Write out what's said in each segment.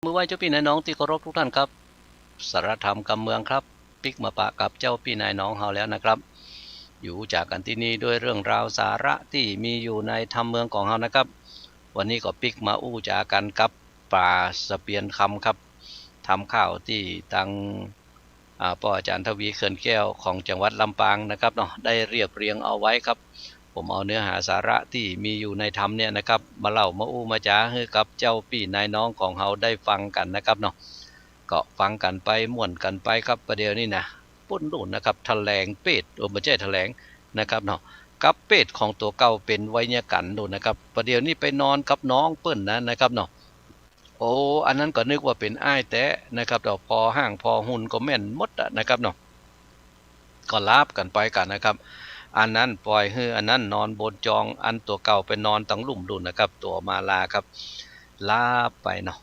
มือไหว้เจ้าพี่นายน้องที่เคารพทุกท่านครับสารธรรมกำเมืองครับปิกมาปะกับเจ้าพี่นายน้องเฮาแล้วนะครับอยู่จากกันที่นี่ด้วยเรื่องราวสาระที่มีอยู่ในธรรมเมืองของเฮานะครับวันนี้ก็ปิกมาอู้จากันกับป่าสเปียนคำครับทำข้าวที่ตังพ่ออาจารย์ทวีเขื่อนแก้วของจังหวัดลำปางนะครับเนาะได้เรียบเรียงเอาไว้ครับผมเอาเนื้อหาสาระที่มีอยู่ในธรรมเนี่ยนะครับมาเล่ามาอู้มาจ้าให้กับเจ้าพี่นายน้องของเฮาได้ฟังกันนะครับเนาะก็ฟังกันไปม่วนกันไปครับประเดี๋ยวนี้นะปุ่นนู่นนะครับแถลงเป็ดไม่ใช่แถลงนะครับเนาะกับเป็ดของตัวเก่าเป็นไวยกันนู่นนะครับประเดี๋ยวนี้ไปนอนกับน้องเปิ้นนะครับเนาะโอ้อันนั้นก็นึกว่าเป็นอ้ายแตะนะครับเนาะพอห้างพอหุ่นก็แม่นหมดนะครับเนาะก็ลาบกันไปกันนะครับอันนั้นปล่อยให้อันนั้นนอนบนจองอันตัวเก่าไปนอนตั้งหลุมดุนนะครับตัวมาลาครับลาบไปเนาะ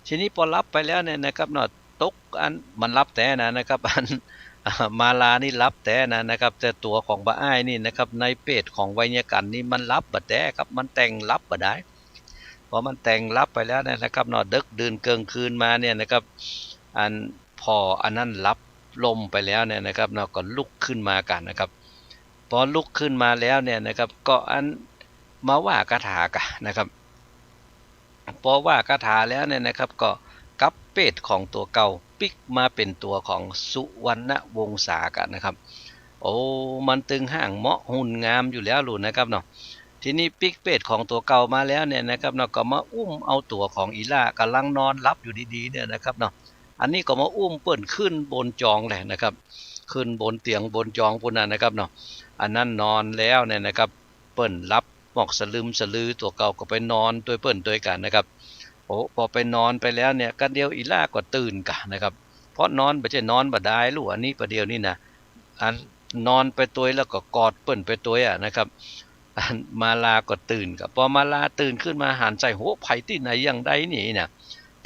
ทีนี้พอรับไปแล้วเนี่ยนะครับเนาะตกอันมันรับแต่นะครับอันมาลานี่รับแต่นะครับแต่ตัวของบ้าอ้ายนี่นะครับในเป็ดของไวยกันนี่มันรับบัดแต่ครับมันแต่งรับบัดได้พอมันแต่งรับไปแล้วเนี่ยนะครับเนาะดึกดื่นเกินคืนมาเนี่ยนะครับอันพออันนั้นรับลมไปแล้วเนี่ยนะครับเนาะก็ลุกขึ้นมากันนะครับพอลุกขึ้นมาแล้วเนี่ยนะครับก็อันมาว่ากถากะนะครับพอว่าคาถาแล้วเนี่ยนะครับก็กับเป็ดของตัวเก่าปิกมาเป็นตัวของสุวรรณวงศากันนะครับโอ้มันตึงห่างเหมาะหุ่นงามอยู่แล้วหลุนนะครับเนาะทีนี้ปิกเป็ดของตัวเก่ามาแล้วเนี่ยนะครับเนาะก็มาอุ้มเอาตัวของอีล่ากำลังนอนรับอยู่ดีๆเนี่ยนะครับเนาะอันนี้ก็มาอุ้มเปิ่นขึ้นบนจองแหละนะครับขึ้นบนเตียงบนจองพวกนั้นนะครับเนาะอันนั้นนอนแล้วเนี่ยนะครับเปิ่นรับหมอกสลึมสลือตัวเก่าก็ไปนอนตัวเปิ่นตัวกันนะครับโอ้พอไปนอนไปแล้วเนี่ยกันเดียวอีล่าก็ตื่นกันนะครับเพราะนอนไม่ใช่นอนบ่ได้ลูกอันนี้ประเดียวนี่นะอันนอนไปตัวแล้วก็กอดเปิ่นไปตัวนะครับอันมาลาก็ตื่นกับพอมาลาตื่นขึ้นมาหันใจโหไผที่ไหนอย่างใดนี่นะ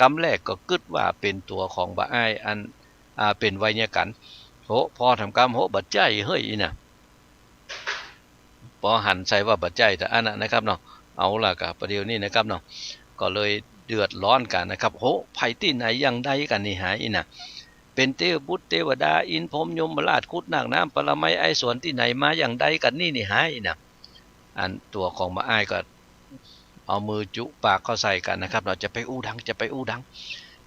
กำแรกก็กึดว่าเป็นตัวของบ้าอ้ายอันเป็นไวยกันโหพอทำกรรมโหบัดใจเฮ้ยนะพอหันใจว่าบัดใจแต่อันนั้นนะครับเนาะเอาล่ะกับประเดี๋ยวนี้นะครับเนาะก็เลยเดือดร้อนกันนะครับโหไผที่ไหนยังใดกันนี่หายนะเป็นเทวบุตรเทวดาอินพรหมยมราชคุดนางน้ำปรมัยไอสวนที่ไหนมาอย่างใดกันนี่หายนะอันตัวของมาอ้ายก็เอามือจุปากเข้าใส่กันนะครับเราจะไปอู้ดังจะไปอู้ดัง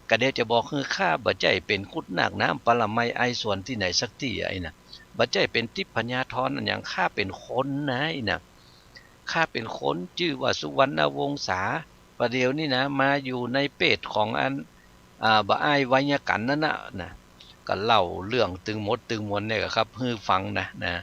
กระเดจะบอกคือข้าบัดใจเป็นคุดนางน้ำปรมัยไอสวนที่ไหนสักที่ไอ้นะบัดใจเป็นทิพญาธรอย่างข้าเป็นคนนะไอ้นะข้าเป็นคนชื่อว่าสุวรรณวงศาประเดี๋ยวนี้นะมาอยู่ในเป็ดของอันบ่อ้ายไวยกันนั่นนะก็เล่าเรื่องตึงมดตึงมวลเนี่ยครับฮือฟังนะ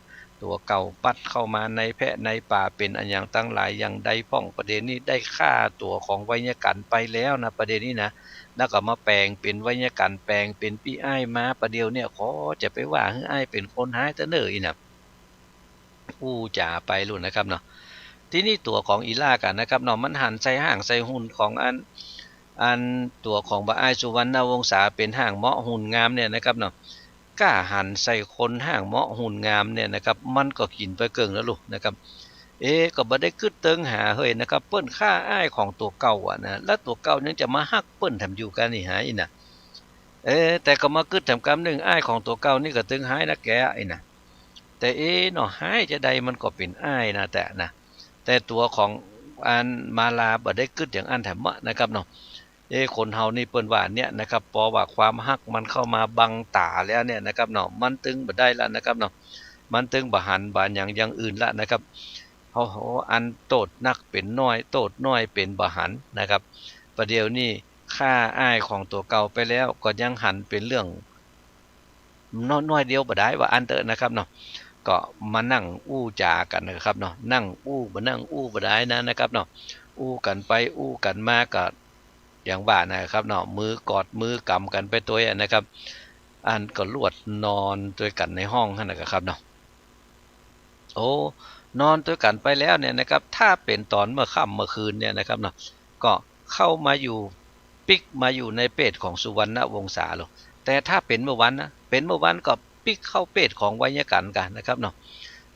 ตัวเก่าปัดเข้ามาในแพะในป่าเป็นอันอย่างตั้งหลายอย่างใดป้องประเด็นนี้ได้ฆ่าตัวของไวยกันไปแล้วนะประเด็นนี้นะแล้วก็มาแปลงเป็นไวยกันแปลงเป็นพี่อ้ายมาประเดี๋ยวเนี่ยขอจะไปว่าฮืออ้ายเป็นคนหายแต่เนิ่นนะอู้จ่าไปรุ่นนะครับเนาะที่นี่ตัวของอีล่ากันนะครับเนาะมันหันใส่ห่างใส่หุ่นของอันตัวของบ่อ้ายสุวรรณวงศาเป็นห่างเหมาะหุ่นงามเนี่ยนะครับเนาะกล้าหันใส่คนห่างเหมาะหุ่นงามเนี่ยนะครับมันก็กินไปเกิงแล้วลูกนะครับก็บ่ได้กึดเติงหาเฮ้ยนะครับเปิ้นฆ่าอ้ายของตัวเก่านะแล้วตัวเก่ายังจะมาฮักเปิ้นทำอยู่กันนี่หาอีน่ะแต่ก็มากึดทำกรรมหนึ่งอ้ายของตัวเก่านี่ก็ตึงหายนะแกไอ้น่ะแต่เนาะหายจะใดมันก็เป็นอ้ายนะแต่ตัวของอันมาลาบ่ได้กึดอย่างอันแถมะนะครับเนาะคนเฮานี่เปิ้นว่าเนี่ยนะครับพอว่าความฮักมันเข้ามาบังตาแล้วเนี่ยนะครับเนาะมันตึงบ่ได้แล้วนะครับเนาะมันตึงบ่หันบ่อย่างอื่นละนะครับเฮาอันโตดนักเป็นน้อยโตดน้อยเป็นบ่หันนะครับประเดี๋ยวนี้ฆ่าอ้ายของตัวเก่าไปแล้วก็ยังหันเป็นเรื่องน้อยเดียวบ่ได้ว่าอันเตอะนะครับเนาะก็มานั่งอู้จากันนะครับเนาะนั่งอู้บ่นั่งอู้บ่ได้นะครับเนาะอู้กันไปอู้กันมาก็อย่างว่านะครับเนาะมือกอดมือกำกันไปตัวนะครับอันก็ลวดนอนด้วยกันในห้องนั่นนะครับเนาะโอ้นอนด้วยกันไปแล้วเนี่ยนะครับถ้าเป็นตอนเมื่อค่ำเมื่อคืนเนี่ยนะครับเนาะก็เข้ามาอยู่ปิกมาอยู่ในเป็ดของสุวรรณวงศาหรอกแต่ถ้าเป็นเมื่อวันนะเป็นเมื่อวันก็ปิกเข้าเป็ดของไวยกันนะครับเนาะ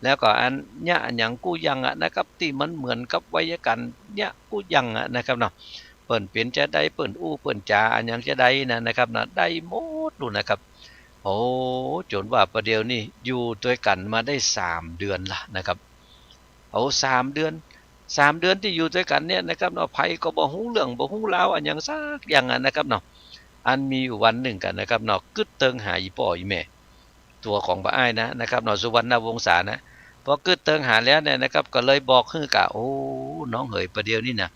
แล้วก็อันเนี่ยอย่างกู้ยังนะครับที่มันเหมือนกับไวยกันเนี่ยกู้ยังนะครับเนาะ ปิ้นเป็นจะได้เปิ้นอู้เปิ้นจาอันหยังจะได้นะครับนะได้หมดดูนะครับโอ้จนว่าประเดี๋ยวนี้อยู่ด้วยกันมาได้3เดือนละนะครับเอา3 เดือนที่อยู่ด้วยกันเนี่ยนะครับเนาะไผก็บ่ฮู้เรื่องบ่ฮู้ราวอันหยังซักอย่างนะครับเนาะอันมีอยู่วันหนึ่งกันนะครับเนาะกึดเติงหาอีพ่ออีแม่ตัวของป้าอ้ายนะครับเนาะสุวรรณวงศานะพอกึดเติงหาแล้วเนี่ยนะครับก็เลยบอกฮื้อกะโอ้น้องเอ๋ยประเดี๋ยวนี้นะ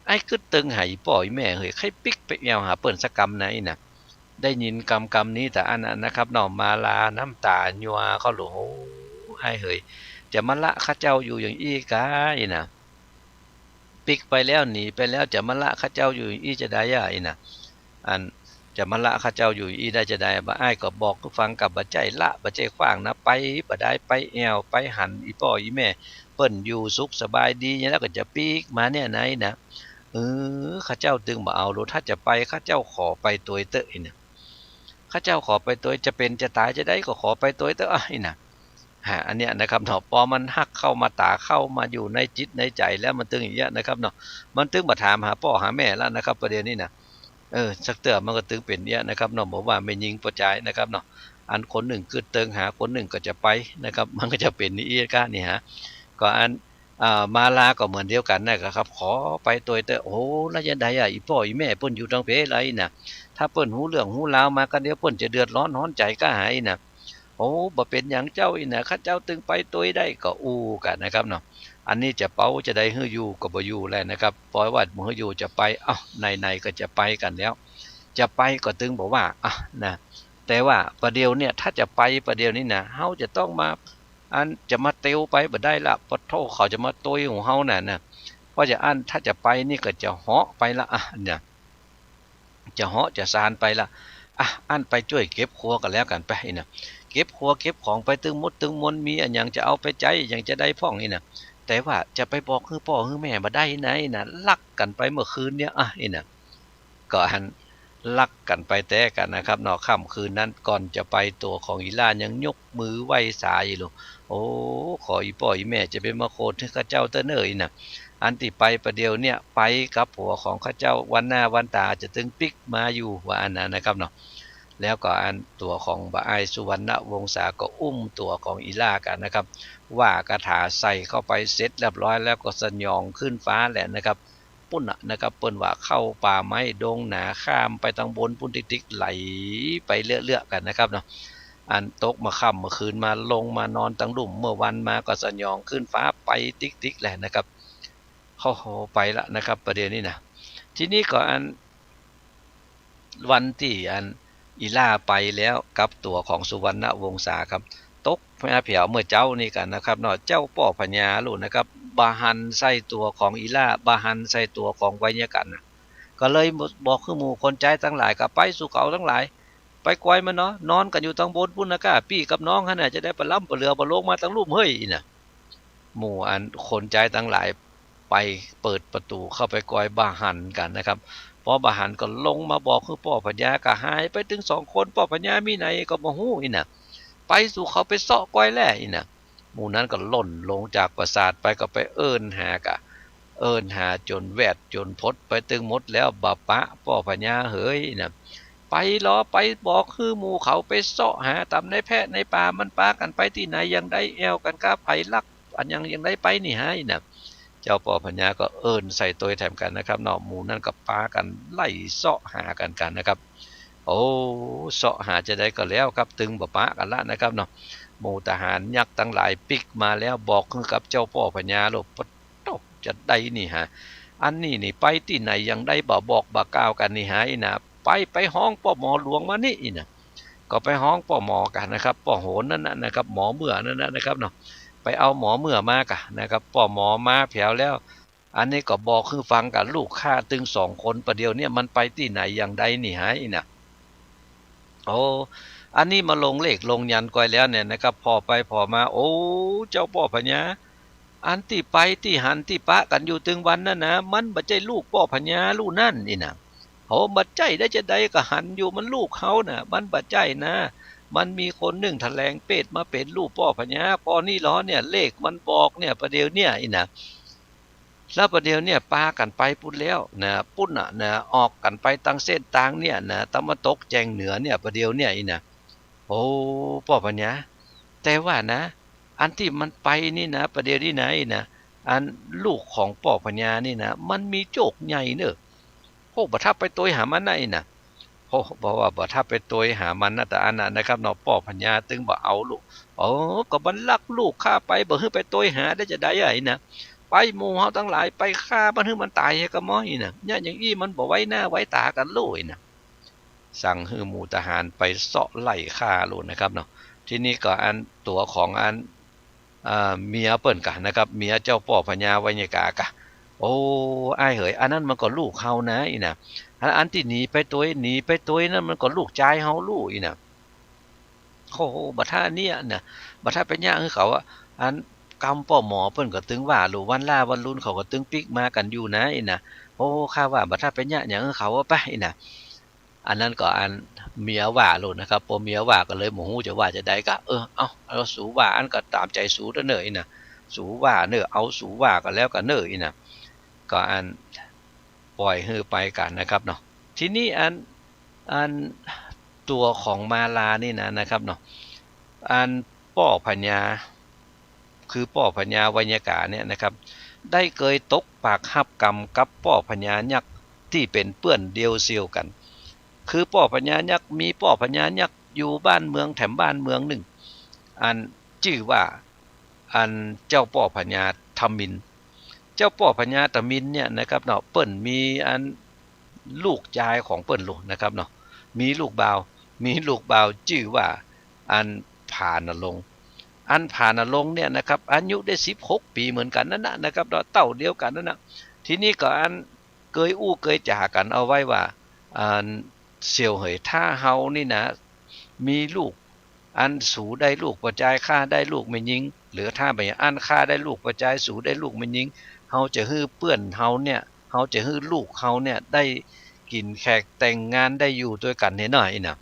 ไอ้กึดเติงหาอีพ่ออีแม่เฮ้ยใครปิกไปแอวหาเปิ้นสักกำไหนน่ะได้ยินกำนี้แต่อันนั้นนะครับเนาะมาลาน้ำตาญัวเขาโหลให้เฮ้ยจะมาละข้าเจ้าอยู่อย่างอี้กายน่ะปิกไปแล้วหนีไปแล้วจะมาละข้าเจ้าอยู่อี้จะได้ย่าอีน่ะอันจะมาละข้าเจ้าอยู่อีได้จะได้บ่อ้ายก็บอกก็ฟังกับบ่ใจละบ่ใจขว้างนะไปบ่ได้ไปแอวไปหันอีพ่ออีแม่เปิ้นอยู่สุขสบายดีแล้วก็จะปีกมาเนี่ยไหนนะข้าเจ้าตึงบ่เอาโลถ้าจะไปข้าเจ้าขอไปตัวเตอะอีน่ะข้าเจ้าขอไปตัวจะเป็นจะตายจะได้ก็ขอไปตัวเตอะอีน่ะอันเนี้ยนะครับเนาะพอมันฮักเข้ามาตาเข้ามาอยู่ในจิตในใจแล้วมันตึงอย่างเงี้ยนะครับเนาะมันตึงมาถามหาพ่อหาแม่แล้วนะครับประเด็นนี้นะสักเตือมันก็ตึงเป็นเนี้ยนะครับเนาะบอกว่าไม่ยิงประจายนะครับเนาะอันคนหนึ่งคือเติงหาคนหนึ่งก็จะไปนะครับมันก็จะเป็นนี่ก้านี่ฮะก็อันมาลาก็เหมือนเดียวกันนะครับขอไปตัวเตอโอ้แล้วยังไงอีพ่ออีแม่เปิ้นอยู่ทางเพไรน่ะถ้าเปิ้นหูเรื่องหูราวมาก็เดี๋ยวเปิ้นจะเดือดร้อนฮ้อนใจก็หายน่ะโอ้บ่เป็นอย่างเจ้าอีน่ะข้าเจ้าตึงไปตัวได้ก็อู้กันนะครับเนาะอันนี้จะเป้าจะได้ฮื้ออยู่ก็บ่อยู่แล้วนะครับปล่อยว่ามื้ออยู่จะไปไหนๆก็จะไปกันแล้วจะไปก็ตึงบอกว่านะแต่ว่าประเดี๋ยวเนี่ยถ้าจะไปประเดี๋ยวนี้นะเฮาจะต้องมาอันจะมาเตียวไปบ่ได้ละปะโทเขาจะมาตุยของเฮาน่ะนะเพราะจะอันถ้าจะไปนี่ก็จะเหาะไปละเนี่ยจะเหาะจะซานไปละอันไปช่วยเก็บครัวกันแล้วกันไปนะเก็บครัวเก็บของไปตึงมดตึงมนมีอันหยังจะเอาไปใจอย่างจะได้พ่องนี่นะแต่ว่าจะไปบอกคือพ่อคือแม่บ่ได้ไหนนะลักกันไปเมื่อคืนเนี่ยนี่นะก็อันลักกันไปแต่กันนะครับนอกค่ำคืนนั้นก่อนจะไปตัวของอีล่ายังยกมือไหว้สายอยู่เลยโอ้ขออีพ่ออีแม่จะเป็นมาโคตรให้ข้าเจ้าเตอเนยน่ะอันที่ไปประเดี๋ยวเนี่ยไปกับผัวของข้าเจ้าวันหน้าวันตาจะตึงปิกมาอยู่ว่าอันนั้นนะครับเนาะแล้วก็อันตัวของบ่าวไอสุวรรณวงศาก็อุ้มตัวของอีล่ากันนะครับว่ากระถาใส่เข้าไปเสร็จเรียบร้อยแล้วก็สยองขึ้นฟ้าแหละนะครับปุ่นนะครับเปิ้นว่าเข้าป่าไม้ดงหนาข้ามไปทางบนปุ่นติ๊กๆไหลไปเรื่อยๆกันนะครับเนาะอันตกมาค่ำเมื่อคืนมาลงมานอนตังลุ่มเมื่อวันมาก็สยองขึ้นฟ้าไปติ๊กๆแหละนะครับเขาไปละนะครับประเด็นนี้นะทีนี้ก็อันวันที่อันอีล่าไปแล้วกับตัวของสุวรรณวงศาครับตกพญาเผียวเมื่อเจ้านี่กันนะครับเนาะเจ้าป่อพญาลูกนะครับบาหันใส่ตัวของอีล่าบาหันใส่ตัวของไวยกันนะก็เลยบอกคือหมู่คนใจทั้งหลายก็ไปสู่เขาทั้งหลายไปกวยมันเนาะนอนกันอยู่ทางบนพุ่นนะก้าพี่กับน้องฮะน่ะจะได้ไปล่ำไปเรือไปลงมาทั้งรูปเฮ้ยน่ะหมู่อันคนใจทั้งหลายไปเปิดประตูเข้าไปกวยบาหันกันนะครับพอบาหันก็ลงมาบอกคือป่อพญาก็หายไปถึง2 คนป่อพญามีไหนก็บ่ฮู้อีน่ะไปสู่เขาไปเซาะก้อยแล่อีน่ะหมู่นั้นก็ล่นลงจากปราสาทไปก็ไปเอิ้นหจนแวดจนพดไปตึงหมดแล้วบาปะป่อพญาเฮ้ยน่ะไปล้อไปบอกคือหมู่เขาไปเสาะหาตามในแพะในป่ามันปากันไปที่ไหนยังได้แอวกันกาไผลักอันยังได้ไปนี่หายน่ะเจ้าป่อพญาก็เอิ้นใส่ตัวแถมกันนะครับเนาะหมู่นั้นก็ปากันไล่เสาะหากันนะครับโอ้เสาะหาจะได้ก็แล้วครับตึงบ่ปะกันละนะครับเนาะหมู่ทหารยักษ์ทั้งหลายปิกมาแล้วบอกกับเจ้าป่อพญาโลปตกจะได้นี่ฮะอันนี้นี่ไปที่ไหนยังได้บ่บอกบ่กล่าวกันนี่หายนะไปห้องป่อหมอหลวงมานี่นะก็ไปห้องป่อหมอกันนะครับป่อโหนนั่นนะครับหมอเมื่อนั่นนะครับเนาะไปเอาหมอเมื่อมากะนะครับป่อหมอมาแผวแล้วอันนี้ก็บอกคือฟังกับลูกข้าตึง2 คนประเดี๋ยวเนี่ยมันไปที่ไหนยังได้นี่หายนะโอ้อันนี้มาลงเลขลงยันก้อยแล้วเนี่ยนะครับพอไปพอมาโอ้เจ้าป่อพญาอันที่ไปที่หันที่ปะกันอยู่ถึงวันนั้นนะมันบ่ใช่ลูกป่อพญาลูกนั่นนี่นะโหบัดใจได้จะได้ก็หันอยู่มันลูกเขาน่ะมันบัดใจนะมันมีคนหนึ่งแถลงเป็ดมาเป็นลูกป่อพญาปอนี่ล้อเนี่ยเลขมันบอกเนี่ยประเดี๋ยวเนี่ยอีน่ะ แล้วประเดี๋ยวเนี่ยปากันไปปุ้นแล้วนะปุ้นนะออกกันไปตั้งเส้นต่างเนี่ยนะตะวันตกแจงเหนือเนี่ยประเดี๋ยวเนี่ยอีนะโอ้ป่อปัญญาแต่ว่านะอันที่มันไปนี่นะประเดี๋ยวนี้ไหนนะอันลูกของป่อปัญญานี่นะมันมีโจกใหญ่เนอะโอ้บ่ถ้าไปตัวหามันได้นะโอ้บอกว่าบ่ถ้าไปตัวหามันนะแต่อันนั้นนะครับเนาะป่อปัญญาตึงบ่เอาลูกอ๋อก็มันลักลูกข้าไปบ่ให้ไปตัวหาได้จะได้ไอ้นะไปหมู่เฮาทั้งหลายไปฆ่ามันให้มันตายให้ก็ม้อยน่ะเนี่ยอย่างอี้มันบ่ไว้หน้าไว้ตากันโลยน่ะสั่งให้หมู่ทหารไปเสาะไล่ฆ่าโลดนะครับเนาะทีนี้ก็อันตัวของอันเมียเปิ้นกะนะครับเมียเจ้าป่อพญาไวยากากะโอ้อ้ายเหยอันนั้นมันก็ลูกเฮานะอีน่ะอันที่หนีไปตัวนั่นมันก็ลูกชายเฮาลูกอีน่ะโอ้บัดท่าเนี่ยน่ะบัดท่าไปย่างให้เขาอ่ะอันกำป่อหมอเปิ้นก็ตึงว่าหรือวันล่าวันรุ่นเขาก็ตึงปิกมากันอยู่นะอีน่ะโอ้ข้าว่าบัดท่าไปย่างหยังให้เขาว่าไปอีน่ะอันนั้นก็อันเมียว่าโลดนะครับพอเมียว่าก็เลยโมโหจะว่าจะได้ก็เอาสูว่าอันก็ตามใจสูเด้อเนออีน่ะสูว่าเนอเอาสูว่าก็แล้วก็เนออีน่ะก็อันปล่อยฮือไปกันนะครับเนาะทีนี้อันตัวของมาลานี่นะครับเนาะอันป่อพญาคือป่อพญาไวยากาเนี่ยนะครับได้เคยตกปากหับกรรมกับป่อพญายักษ์ที่เป็นเปื้อนเดียวเซียวกันคือป่อพญายักษ์มีป่อพญายักษ์อยู่บ้านเมืองแถมบ้านเมืองหนึ่งอันชื่อว่าอันเจ้าป่อพญาทมินเจ้าป่อพญาทมินเนี่ยนะครับเนาะเปิ้นมีอันลูกชายของเปิ้นลูกนะครับเนาะมีลูกบ่าวชื่อว่าอันผานรงค์อันผานรงค์เนี่ยนะครับอายุได้16ปีเหมือนกันนั่นนะครับเนาะเต้าเดียวกันนั่นนะทีนี้ก็อันเคยจ่ากันเอาไว้ว่าอันเสี่ยวเหยถ้าเฮานี่นะมีลูกอันสูได้ลูกประจายค่าได้ลูกไม่ยิงหรือถ้าไม่อันค่าได้ลูกประจายสูได้ลูกไม่ยิงเฮาจะฮื้อเปื้อนเฮาเนี่ยเฮาจะฮื้อลูกเฮาเนี่ยได้กินแขกแต่งงานได้อยู่ด้วยกันหน่อยนะ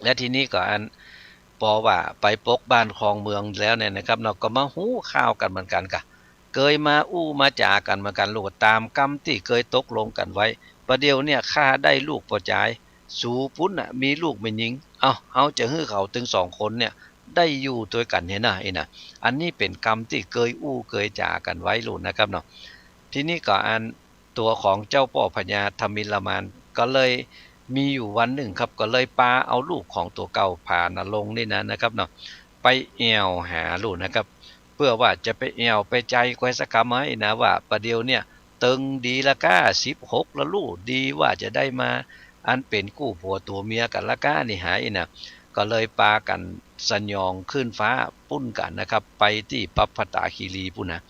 และทีนี้ก็อันปอว่าไปปกบ้านคลองเมืองแล้วเนี่ยนะครับเราก็มาหู้ข่าวกันเหมือนกันกะเคยมาอู้มาจากันเหมือนกันลูกตามกรรมที่เคยตกลงกันไว้ประเดี๋ยวเนี่ยข้าได้ลูกประจายสูปุ้นมีลูกไม่ยิงเฮาจะฮื้อเขาถึง2คนเนี่ยได้อยู่ด้วยกันเนี่ยนะอันนี้เป็นกรรมที่เคยอู้เคยจากันไว้ลูกนะครับเนาะทีนี้ก็อันตัวของเจ้าป่อพญาธมิลมานก็เลยมีอยู่วันหนึ่งครับก็เลยปาเอาลูกของตัวเก่าผ่านลงนี่นะครับเนาะไปแอวหาลูกนะครับเพื่อว่าจะไปแอวไปใจไว้สักคำให้นะว่าประเดี๋ยวเนี่ยตึงดีละก้า16แล้วลูกดีว่าจะได้มาอันเป็นกู้ผัวตัวเมียกันละก้านี่หายนะก็เลยปากันสัญญองขึ้นฟ้าปุ้นกันนะครับไปที่ปัปปตาคีรีปุ่นนะ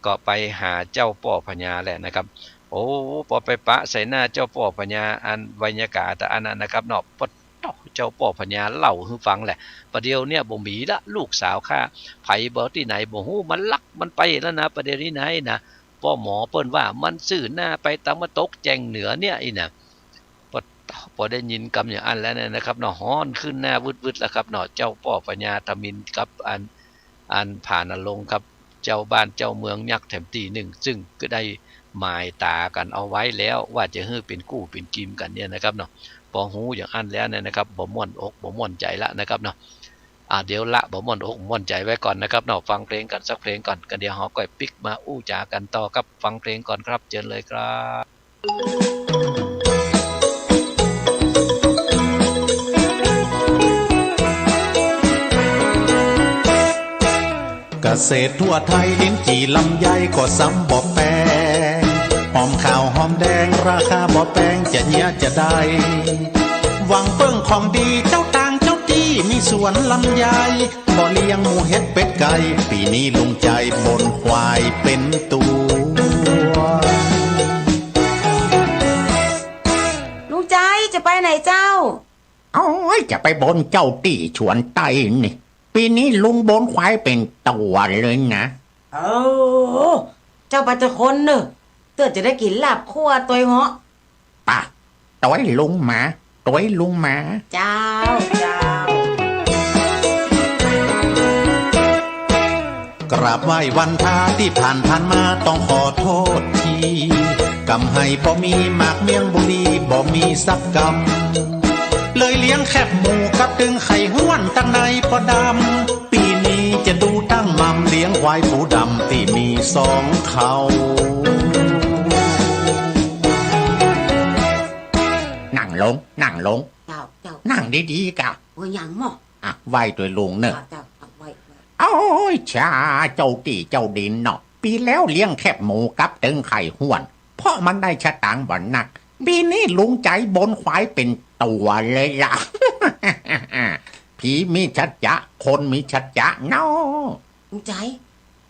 ก็ไปหาเจ้าป่อพญาแหละนะครับโอ้พอไปปะใส่หน้าเจ้าป่อพญาอันบรรยากาศแต่อันนั้นนะครับเนาะปะเจ้าป่อพญาเล่าให้ฟังแหละประเดี๋ยวเนี่ยบ่มีละลูกสาวข้าไผบ่ที่ไหนบ่ฮู้มันลักมันไปแล้วนะประเดี๋ยวนี้ไหนนะพ่อหมอเปิ้นว่ามันซื่อหน้าไปตะวันตกแจงเหนือเนี่ยอีน่ะพอได้ยินคำอย่างอันแล้วเนี่ยนะครับเนาะฮ้อนขึ้นหน้าวึดๆแล้วครับเนาะเจ้าป่อพญาทมินกับอันผ่านลงครับเจ้าบ้านเจ้าเมืองยักษ์แถมตีหนึ่งซึ่งก็ได้หมายตากันเอาไว้แล้วว่าจะฮื้อเป็นกู้เป็นกิมกันเนี่ยนะครับเนาะพอหูอย่างอันแล้วเนี่ยนะครับบ่ม่วนอกบ่ม่วนใจละนะครับเนาะเดี๋ยวละบ่ม่วนอกม่วนใจไว้ก่อนนะครับเนาะฟังเพลงกันสักเพลงก่อนกันเดี๋ยวเฮาก็ปิกมาอู้จากันต่อครับฟังเพลงก่อนครับเชิญเลยครับเกษตรทั่วไทยลิ้นจี่ลำไยก็ซ้ำบ่แปงหอมขาวหอมแดงราคาบ่แพงจะเนี้ยจะได้หวังเปิ้งของดีเจ้าต่างเจ้าจี้มีสวนลำไยบ่เลี้ยงหมูเห็ดเป็ดไก่ปีนี้ลุงใจบนควายเป็นตัวลุงใจจะไปไหนเจ้าจะไปบนเจ้าตี้ชวนไตนี่ปีนี้ลุงบนควายเป็นตัวเลยนะเจ้าปัจจคนเนอะเตือจะได้กินลาบคั่วตัวเหาะป่ะตัวลุงหมาเจ้า กราบไหว้วันทาที่ผ่านมาต้องขอโทษทีกำให้บ่มีหมากเมียงบุรีบ่มีสักกำเลยเลี้ยงแคบหมูกับดึงไข่ห้วนตั้งในปอดำปีนี้จะดูตั้งมัมเลี้ยงควายผูดำที่มีสองเขานั่งลงนั่งลง เจ้าเจ้า นั่งดีๆกะ โอ้ยยังหมอ อ่ะไหว้ตัวลุงเนอะ เจ้าเอาไว้ โอ้ยชาเจ้าตีเจ้าดินเนาะปีแล้วเลี้ยงแคบหมูกับตึงไข่ห้วนเพราะมันได้ชะตังบ่หนักปีนี้ลุงใจบนควายเป็นตัวเลยล่ะ ผีมีชัดจะคนมีชัดจะเนาะ ลุงใจ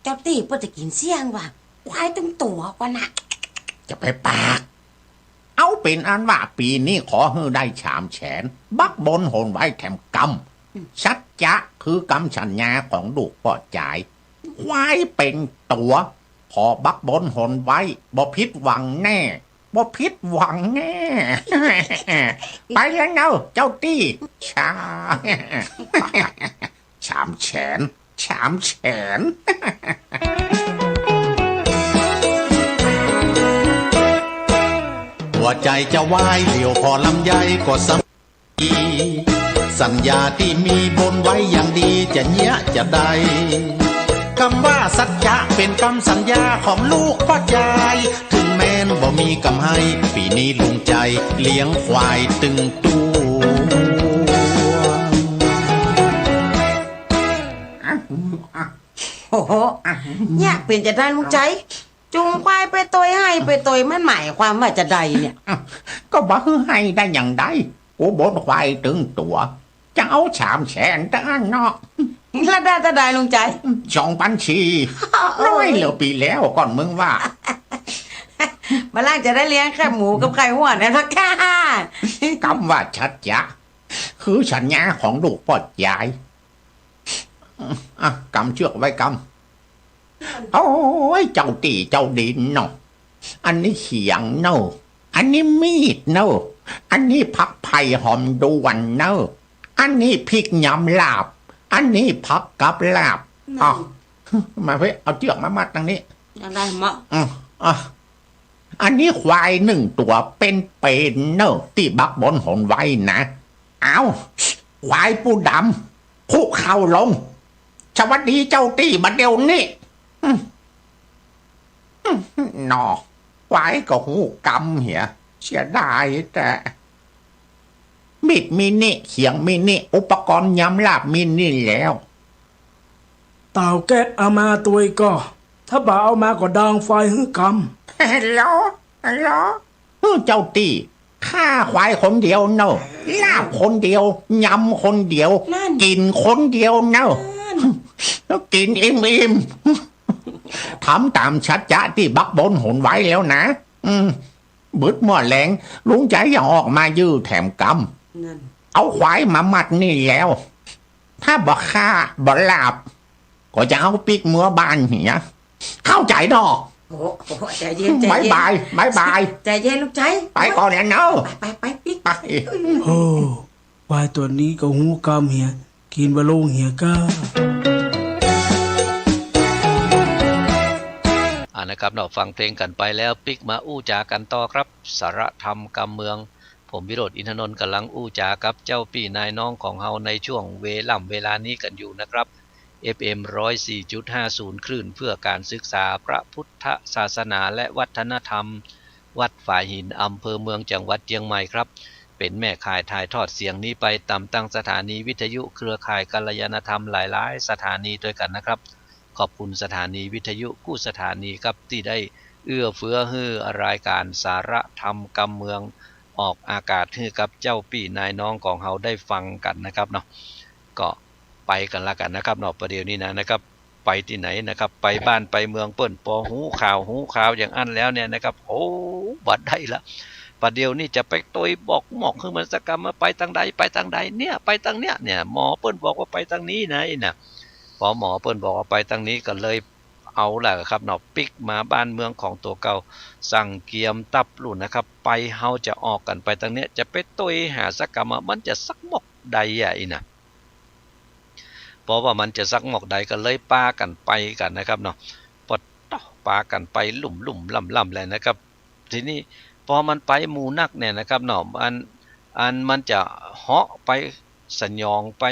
เจ้าตีเพื่อจะกินเสี่ยงว่ะควายตึงตัวกว่าน่ะ จะไปปากเอาเป็นอันว่าปีนี้ขอให้ได้300,000บักบนหนไว้แถมกำชัดจะคือกำสัญญาของลูกพ่อจ่ายควายเป็นตัวพอบักบนหนไว้บ่ผิดหวังแน่บ่ผิดหวังแน่ ไปแล้วเนาะเจ้าตี้ชา 300,000 หัวใจจะวายเหลียวพอลำไยก็สำคัญสัญญาที่มีบนไว้อย่างดีจะเนี้ยจะได้คำว่าสัจจะเป็นคำสัญญาของลูกพ่อใจถึงแม้นบ่มีกำให้ปีนี้ลุงใจเลี้ยงควายตึงตัว โอ้โหเนี่ยเป็นจะได้ลุงใจจูงควายไปตอยให้ไปตอยมันหมายความว่าจะได้เนี่ย ก็บ่ให้ได้อย่างใดกูบนควายตึงตัวจะเอา300,000ตั้งเนาะ แล้วได้จะได้ลุงใจ 2 บัญชีน้อยเหลือปีแล้วก่อนมึงว่า มาล่างจะได้เลี้ยงแค่หมูกับไข่หัวนะค่ะ คำว่าชัดจะคือสัญญาของลูกพ่อยายกำเชือกไว้กำโอ้ยเจ้าตีเจ้าดินเนาะอันนี้เขียงเนาะอันนี้มีดเนาะอันนี้ผักไผ่หอมดวนเนาะอันนี้พริกยำลาบอันนี้ผักกับลาบอ๋อมาเพื่อเอาเชือกมามัดตรงนี้ จะได้เหมาะ อันนี้ควาย1 ตัวเป็นเนอะที่บักบนหนไว้นะเอาควายปูดำคุกเข่าลงสวัสดีเจ้าตี้บัดเดียวนี่นอควายก็หูกำเหียเสียดายแต่มีดมินิเขียงมินิอุปกรณ์ยำลาบมินิแล้ว เต่าแก๊สเอามาตัวก็ถ้าบ่าเอามาก็ดองไฟหื้อก เหรอเจ้าตีฆ่าควายคนเดียวเนอะลาบคนเดียวยำคนเดียวกินคนเดียวเนอะแล้วกินอิ่มทำตามชัดจะที่บักบนหนไว้แล้วนะบึดเมื่อแรงลุงใจอย่าออกมายื้อแถมก นั่น ำเอาควายมามัดนี่แล้ว ถ้าบ่ฆ่าบ่ลาบก็จะเอาปิกเมื่อบานเหียเข้าใจดอก โอ้โหใจเย็นใจ บาย เย็น บาย ใจเย็นลูกใจ ไปก่อนแล้วเนอะ ไปปิ๊ก ไป ำโอ้วายตัวนี้ก็หูกำเหียกินบะโลงเหียก้า นะครับเราฟังเพลงกันไปแล้วปิกมาอู้จากันต่อครับสาระธรรมกำเมืองผมวิโรจน์อินทนนท์กำลังอู้จากับเจ้าพี่นายน้องของเฮาในช่วงเวลานี้กันอยู่นะครับ FM 104.50 คลื่นเพื่อการศึกษาพระพุทธศาสนาและวัฒนธรรมวัดฝ่ายหินอำเภอเมืองจังหวัดเชียงใหม่ครับเป็นแม่ข่ายถ่ายทอดเสียงนี้ไปตามตั้งสถานีวิทยุเครือข่ายกัลยาณธรรมหลายๆสถานีด้วยกันนะครับขอบคุณสถานีวิทยุกู้สถานีครับที่ได้เอื้อเฟื้อให้รายการสาระธรรมกำเมืองออกอากาศให้กับเจ้าพี่นายน้องของเฮาได้ฟังกันนะครับเนาะก็ไปกันละกันนะครับเนาะประเดี๋ยวนี้นะครับไปที่ไหนนะครับไปบ้านไปเมืองเปิ้นปอหูข่าวอย่างอันแล้วเนี่ยนะครับโอ้บัดได้ละประเดี๋ยวนี้จะไปตยบอกหมอกคือมันสกรรมมาไปทางใดเนี่ยไปทางเนี้ยเนี่ยหมอเปิ้นบอกว่าไปทางนี้นะน่ะพอหมอเปิ้นบอกว่าไปทางนี้ก็เลยเอาล่ะครับเนาะปิกมาบ้านเมืองของตัวเก่าสั่งเกียมตับลุ่นนะครับไปเฮาจะออกกันไปทางเนี้ยจะไปตยหาสกรรมมันจะสักหมอกใดอ่ะน่ะ เพราะว่ามันจะซักหมอกใดก็เลยปากันไปกันนะครับเนาะปดปากันไปหลุ่มล่ำเลยนะครับทีนี้พอมันไปหมู่นักเนี่ยนะครับเนาะอันมันจะเหาะไปสัญญองไป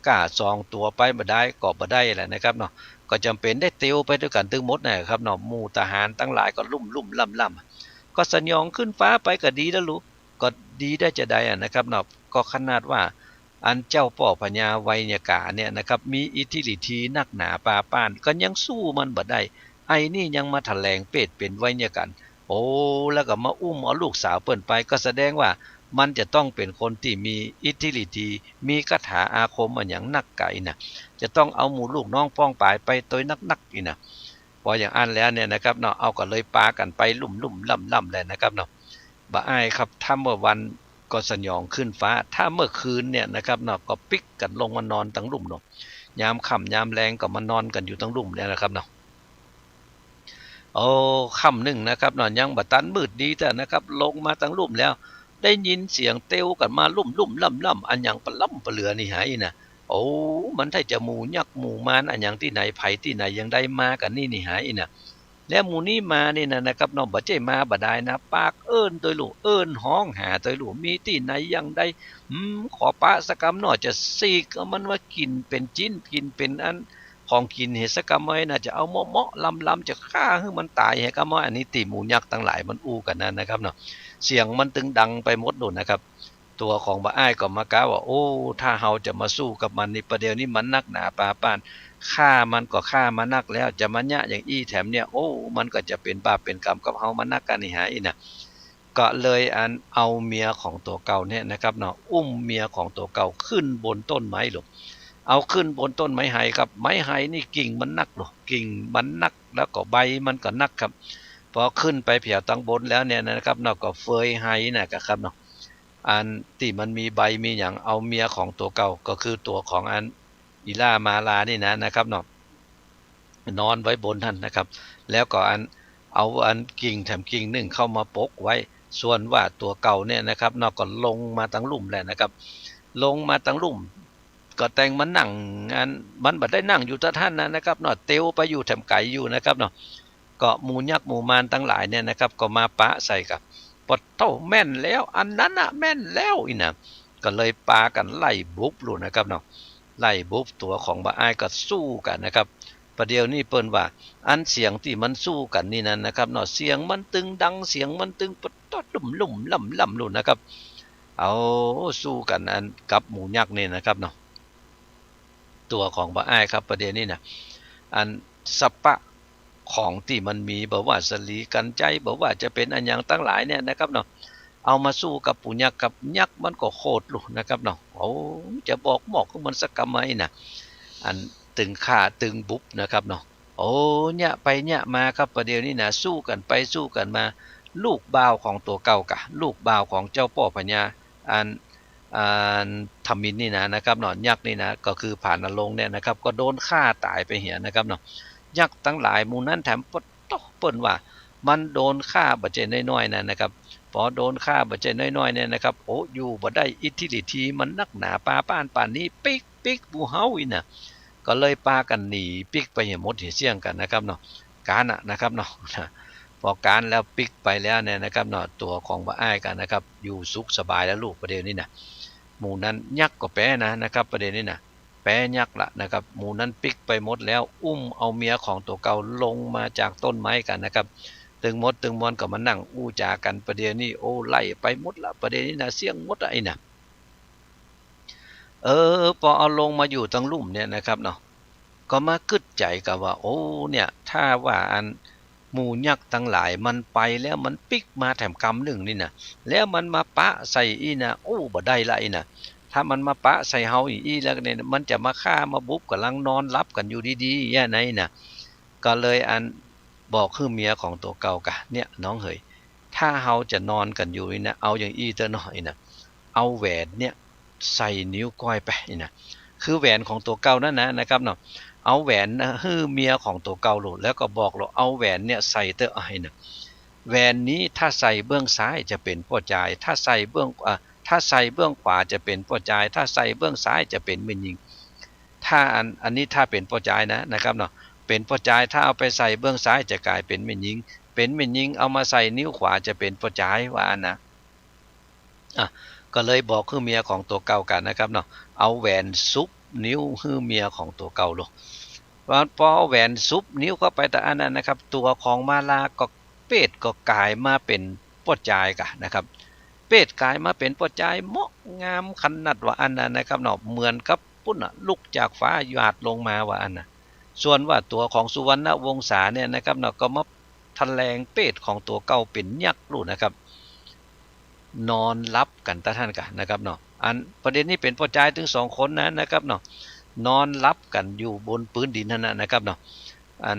กล้าซองตัวไปบ่ได้ก็บ่ได้แหละนะครับเนาะก็จำเป็นได้เตียวไปด้วยกันทั้งหมดนะครับเนาะหมู่ทหารทั้งหลายก็ลุ่มล่ำก็สัญญองขึ้นฟ้าไปก็ดีแล้วลูกก็ดีได้จะได้นะครับเนาะก็ขนาดว่าอันเจ้าป่อพญาไวยากาเนี่ยนะครับมีอิทธิฤทธิ์นักหนาปาป้านก็ยังสู้มันบ่ได้ไอ้นี่ยังมาแถลงเป็ดเป็นไวยากันโอ้แล้วก็มาอุ้มเอาลูกสาวเปิ้นไปก็แสดงว่ามันจะต้องเป็นคนที่มีอิทธิฤทธิ์มีคาถาอาคมอันอย่างนักไก่นะจะต้องเอาหมู่ลูกน้องป้องปายไปตัวนักอีนะพออย่างอันแล้วเนี่ยนะครับเนาะเอาก็เลยปากันไปลุ่มล่ำเลยนะครับเนาะบ่อายครับถ้าเมื่อวันก็สยองขึ้นฟ้าถ้าเมื่อคืนเนี่ยนะครับเนาะก็ปิกกันลงมานอนตั้งลุ่มเนาะยามค่ำยามแรงก็มานอนกันอยู่ตั้งลุ่มเนี่ยนะครับเนาะโอ้ค่ำหนึ่งนะครับเนาะยังบ่ตันมืดดีแต่นะครับลงมาตั้งลุ่มแล้วได้ยินเสียงเตียวกันมาลุ่มล่ำอันอย่างปะล่ำปะเหลือนี่หายนะโอ้มันถ้าจะหมู่ยักษ์หมู่มารอันอย่างที่ไหนไผที่ไหนยังได้มากันนี่หายนะแล้วหมู่นี้มานี่นะครับน้องบ่ใจมาบ่ได้นะปากเอิ้นตัวลูกเอิ้นห้องหาตัวลูกมีที่ไหนยังได้ขอปะสกรรมหน่อยจะซีกมันว่ากินเป็นจิ้นกินเป็นอันของกินเฮสกรรมไว้น่าจะเอาเมาะลำจะฆ่าให้มันตายให้ก็มาอันนี้ตีหมู่ยักษ์ทั้งหลายมันอู้กันนั่นนะครับเนาะเสียงมันตึงดังไปหมดโดนนะครับตัวของบ่อ้ายก็มากล่าวว่าโอ้ถ้าเฮาจะมาสู้กับมันนี่ประเดี๋ยวนี้มันนักหนาปาป้านฆ่ามันก็ฆ่ามานักแล้วจะมาญะอย่างอี้แถมเนี่ยโอ้มันก็จะเป็นบาปเป็นกรรมกับเฮามานักกันนี่หาอีนะก็เลยอันเอาเมียของตัวเก่าเนี่ยนะครับเนาะอุ้มเมียของตัวเก่าขึ้นบนต้นไม้หลบเอาขึ้นบนต้นไม้ไผ่ครับไม้ไผ่นี่กิ่งมันนักหรอกิ่งมันนักแล้วก็ใบมันก็นักครับพอขึ้นไปเพียวตั้งบนแล้วเนี่ยนะครับเนาะก็เฟยไห้นะครับเนาะอันที่มันมีใบมีอย่างเอาเมียของตัวเก่าก็คือตัวของอันอีล่ามาลานี่นะครับเนาะนอนไว้บนท่านนะครับแล้วก็เอาอันกิ่งแถมกิ่งหนึ่งเข้ามาปกไว้ส่วนว่าตัวเก่าเนี่ยนะครับเนาะก็ลงมาตั้งลุ่มแหละนะครับลงมาตั้งลุ่มก็แต่งมันนั่งมันบัดได้นั่งอยู่ตะท่านนะครับเนาะเตียวไปอยู่แถมไก่อยู่นะครับเนาะก็หมู่ยักษ์หมู่มารทั้งหลายเนี่ยนะครับก็มาปะใส่กับปดเท่าแม่นแล้วอันนั้นแม่นแล้วอีนะก็เลยปากันไล่บุบลูนะครับเนาะไล่บุบตัวของบ่อ้ายก็สู้กันนะครับประเดี๋ยวนี้เปิ้นว่าอันเสียงที่มันสู้กันนี่นั่นนะครับเนาะเสียงมันตึงดังเสียงมันตึงปดตดลุ่มล่ำลูนะครับเอาสู้กันอันกับหมู่ยักษ์นี่นะครับเนาะตัวของบ่อ้ายครับประเดี๋ยวนี้นะอันสัปปะของที่มันมีบอกว่าสลีกันใจบอกว่าจะเป็นอันอย่างตั้งหลายเนี่ยนะครับเนาะเอามาสู้กับปู่ยักษ์กับยักษ์มันก็โคตรลูกนะครับเนาะโอ้จะบอกหมอกของมันสักกำไมนะอันตึงขาตึงบุบนะครับเนาะโอ้เนี่ยไปเนี่ยมาครับประเดี๋ยวนี้นะสู้กันไปสู้กันมาลูกบ่าวของตัวเก่ากะลูกบ่าวของเจ้าป่อพญาอันธมินนี่นะครับเนาะยักษ์นี่นะก็คือผ่านนรงเนี่ยนะครับก็โดนฆ่าตายไปเหียนะครับเนาะยักษ์ทั้งหลายหมู่นั้นแถมปดตกเปิ้นว่ามันโดนฆ่าบ่ใจน้อยๆนะครับพอโดนฆ่าบ่ใจน้อยๆเนี่ยนะครับโอ้อยู่บ่ได้อิทธิฤทธิ์มันนักหนาปาป้านป่านนี้ปิกบูเฮาอีน่ะก็เลยปากันหนีปิกไปให้หมดเสี่ยงกันนะครับเนาะการนะครับเนาะพอการแล้วปิกไปแล้วเนี่ยนะครับเนาะตัวของบ่อ้ายกันนะครับอยู่สุขสบายแล้วลูกประเดี๋ยวนี้นะหมู่นั้นยักษ์ก็แปนะครับประเดี๋ยวนี้นะแปยักษ์ละนะครับหมู่นั้นปิกไปหมดแล้วอุ้มเอาเมียของตัวเก่าลงมาจากต้นไม้กันนะครับตึงมดก็มานั่งอู้จากันประเดี๋ยวนี้โอ้ไล่ไปหมดละประเดี๋ยวนี้นะเสียงหมดไอ้น่ะพอเอาลงมาอยู่ตรงลุ่มเนี่ยนะครับเนาะก็มากึดใจกับว่าโอ้เนี่ยถ้าว่าอันหมู่ยักษ์ทั้งหลายมันไปแล้วมันปิกมาแถมกำหนึ่งนี่นะแล้วมันมาปะใส่อีนะโอ้บ่ได้ละอีนะถ้ามันมาปะใส่เฮาอีแล้วเนี่ยมันจะมาฆ่ามาบุบกำลังนอนรับกันอยู่ดีๆแย่ไหนนะก็เลยอันบอกคือเมียของตัวเก่ากะเนี่ยน้องเฮยถ้าเฮาจะนอนกันอยู่นะเอาอย่างอีเตอหน่อยนะเอาแหวนเนี่ยใส่นิ้วก้อยไปนะคือแหวนของตัวเก่านั่นนะครับเนาะเอาแหวนฮื้อเมียของตัวเก่าโลดแล้วก็บอกเราเอาแหวนเนี่ยใส่เตอให้นะแหวนนี้ถ้าใส่เบื้องซ้ายจะเป็นพ่อจายถ้าใส่เบื้องขวาจะเป็นพ่อจายถ้าใส่เบื้องซ้ายจะเป็นแม่หญิง ถ้าอันนี้ถ้าเป็นพ่อจายนะครับเนาะเป็นพ่อจายถ้าเอาไปใส่เบื้องซ้ายจะกลายเป็นแม่หญิงเป็นแม่หญิงเอามาใส่นิ้วขวาจะเป็นพ่อจายว่าอันนะก็เลยบอกคือเมียของตัวเก่ากันนะครับเนาะเอาแหวนซุปนิ้วคือเมียของตัวเก่าลงพอแหวนซุปนิ้วเข้าไปแต่อันนั้นนะครับตัวของมาลาก็เป็ดก็กลายมาเป็นพ่อจายกะนะครับเป็ดกลายมาเป็นพ่อจายเหมาะงามขนาดว่าอันนั้นนะครับเนาะเหมือนกับปุ้นลุกจากฟ้าหยาดลงมาว่าอันน่ะส่วนว่าตัวของสุวรรณวงศาเนี่ยนะครับเนาะก็มาทะแลงเป็ดของตัวเก่าเป็นยักษ์รู้นะครับนอนรับกันตาท่านกันนะครับเนาะอันประเด็นนี้เป็นพ่อจายถึง2คนนะครับเนาะนอนรับกันอยู่บนพื้นดินนั่นนะครับเนาะอัน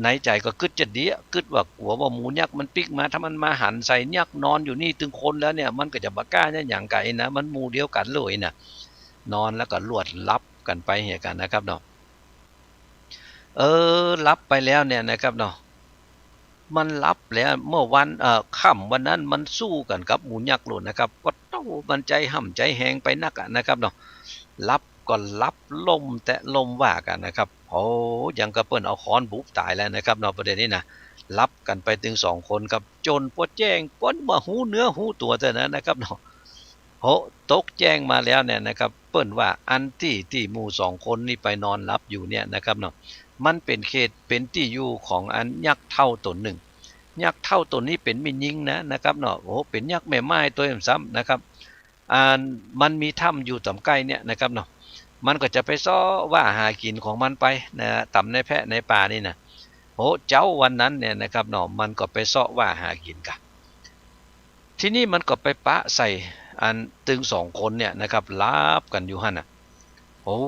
ในใจก็กึดจะเดียกึดว่าหัวว่าหมูยักษ์มันปิกมาถ้ามันมาหันใส่ยักษ์นอนอยู่นี่ถึงคนแล้วเนี่ยมันก็จะบากล้าเนี่ยอย่างไก่นะมันหมู่เดียวกันเลยนะนอนแล้วก็ลวดลับกันไปเหตุกันนะครับเนาะรับไปแล้วเนี่ยนะครับเนาะมันรับแล้วเมื่อวันค่ำวันนั้นมันสู้กันกับหมูยักษ์หลุดนะครับก็ต้องมันใจห่ำใจแหงไปนักนะครับเนาะรับก็รับลมแต่ลมว่ากันนะครับโอ้ยังกระเปิ้นเอาค้อนบุบตายแล้วนะครับเนาะประเด็นนี้นะรับกันไปถึง2คนครับจนปวดแจ้งก้นมาหูเนื้อหูตัวเท่านั้นนะครับเนาะโหตกแจ้งมาแล้วเนี่ยนะครับเปิ้นว่าอันที่หมู่2คนนี่ไปนอนรับอยู่เนี่ยนะครับเนาะมันเป็นเขตเป็นที่อยู่ของอันยักษ์เท่าตนหนึ่งยักษ์เท่าตนนี้เป็นมินยิงนะครับเนาะโอ้เป็นยักษ์แม่ไม้ตัวซ้ำนะครับมันมีถ้ำอยู่ต่ำใกล้เนี่ยนะครับเนาะมันก็จะไปซ้อว่าหากินของมันไปนะต่ำในแพะในป่านี่นะโอ้เจ้าวันนั้นเนี่ยนะครับเนาะมันก็ไปซ้อว่าหากินกันที่นี่มันก็ไปปะใส่อันตึง2คนเนี่ยนะครับลาบกันอยู่หั่นน่ะโอ้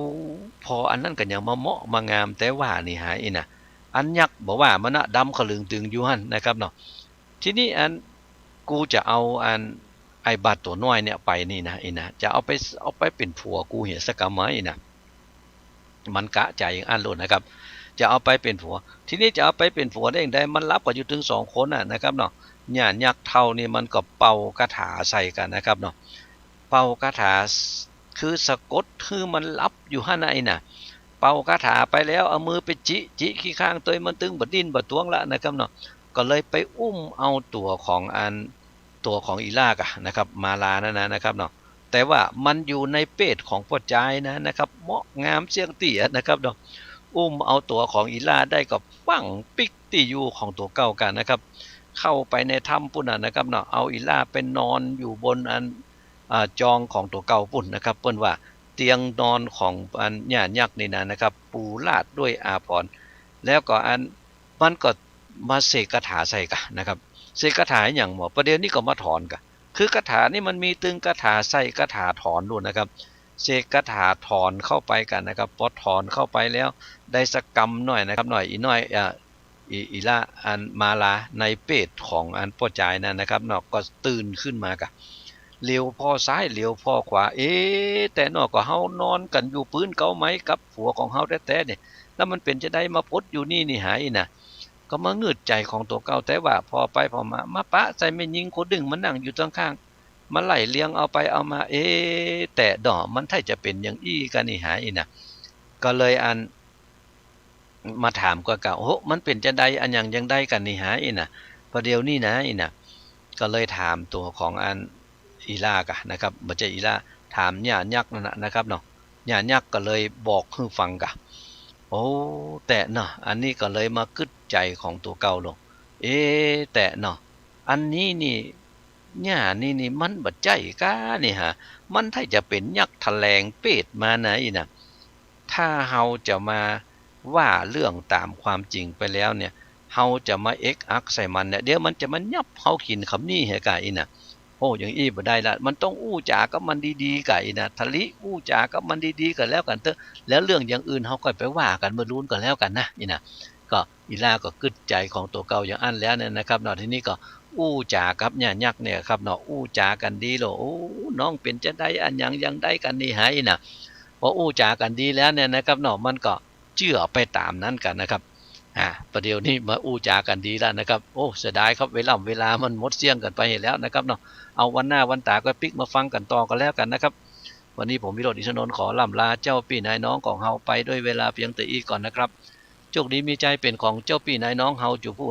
พออันนั้นก็ยังมาเหมาะมางามแต่ว่านี่หายน่ะอันยักษ์บอกว่ามันน่ะดำขลึงตึงอยู่หั่นนะครับเนาะที่นี่อันกูจะเอาอันไอ้บาดตัวน้อยเนี่ยไปนี่นะจะเอาไปเป็นผัวกูเหี้ยสักกะไหมนะมันกะใจอันโลดนะครับจะเอาไปเป็นผัวทีนี้จะเอาไปเป็นผัวได้อย่างไรมันรับกันอยู่ถึง2คนนะครับเนาะเนี่ยยักษ์เท่านี่มันก็เป่าคาถาใส่กันนะครับเนาะเป่าคาถาคือสะกดคือมันรับอยู่ข้างในน่ะเป่าคาถาไปแล้วเอามือไปจิขี้ข้างตัวมันตึงบดดิ้นบดตวงละนะครับเนาะก็เลยไปอุ้มเอาตัวของอีลากะนะครับมาลานั่นนะครับเนาะแต่ว่ามันอยู่ในเป็ดของพ่อจายนะครับเหมาะงามเสียงเตี้ยนะครับเนาะอุ้มเอาตัวของอีลาได้กับฟังปิกที่อยู่ของตัวเก่ากันนะครับเข้าไปในถ้ำปุ่นนะครับเนาะเอาอีลาเป็นนอนอยู่บนจองของตัวเก่าปุ่นนะครับเปิ้นว่าเตียงนอนของอันหญ้ายักษ์นี่นะครับปูลาดด้วยอาภรณ์แล้วก็มันก็มาเสกคาถาใส่กันนะครับเสกคาถาอย่างหมอประเดี๋ยวนี้ก็มาถอนกันคือคาถานี่มันมีตึงคาถาใส่คาถาถอนด้วยนะครับเสกคาถาถอนเข้าไปกันนะครับพอถอนเข้าไปแล้วได้สกรรมหน่อยนะครับหน่อยอีน้อยอีละอันมาลาในเป็ดของอันพ่อจายนะครับเนาะก็ตื่นขึ้นมากะเลี้ยวพ่อซ้ายเลี้ยวพ่อขวาแต่เนาะก็เฮานอนกันอยู่พื้นเก่าไหมกับผัวของเฮาแท้ๆเนี่ยแล้วมันเป็นจะได้มาพดอยู่นี่หายน่ะก็มาเงืดใจของตัวเก่าแต่ว่าพอไปพอมาปะใจไม่ยิงคนดึงมันนั่งอยู่ข้างๆมาไล่เลี้ยงเอาไปเอามาแต่ดอกมันถ้าจะเป็นอย่างอี้กันนี่หายน่ะก็เลยมาถามก็เก่าโอ้มันเป็นจะใดอันยังได้กันนี่หาน่ะประเดี๋ยวนี้นะน่ะก็เลยถามตัวของอีลากะนะครับบ่ใช่อีลาถามญายักษ์นั่นนะครับเนาะญายักษ์ก็เลยบอกให้ฟังกะโอ้แต่เนาะอันนี้ก็เลยมากึดใจของตัวเก่าลงแต่เนาะอันนี้นี่ญานี่มันบ่ใจกะนี่ฮะมันถ้าจะเป็นยักษ์แถลงเป็ดมาไหนน่ะถ้าเฮาจะมาว่าเรื่องตามความจริงไปแล้วเนี่ยเฮาจะมาเอ็กอักใส่มันเนี่ยเดี๋ยวมันจะมันยับเฮากินคำนี้ให้กะน่ะโอ้อย่างอี้บ่ได้ละมันต้องอู้จากับมันดีๆกะน่ะทะลิอู้จากับมันดีๆกันแล้วกันเถอะแล้วเรื่องอย่างอื่นเฮาค่อยไปว่ากันมื้อลุ้นกันแล้วกันนะน่ะก็อีลาก็กึดใจของตัวเก่าอย่างอันแล้วเนี่ยนะครับเนาะทีนี้ก็อู้จากับญายักษ์เนี่ยครับเนาะอู้จากันดีโลโอ้น้องเป็นจะได้อันยังได้กันนี่หายน่ะพออู้จากันดีแล้วเนี่ยนะครับเนาะมันก็เชื่อไปตามนั้นกันนะครับประเดี๋ยวนี้มาอู้จากันดีแล้วนะครับโอ้เสียดายครับเวลามันหมดเสี่ยงกันไปแล้วนะครับเนาะเอาวันหน้าวันตาก็ปิกมาฟังกันต่อกันแล้วกันนะครับ วันนี้ผมวิโรจน์ อินทนนท์ขอล่ำลาเจ้าพี่นายน้องของเฮาไปด้วยเวลาเพียงแต่อีกก่อนนะครับโชคดีมีใจเป็นของเจ้าพี่นายน้องเฮาจุพู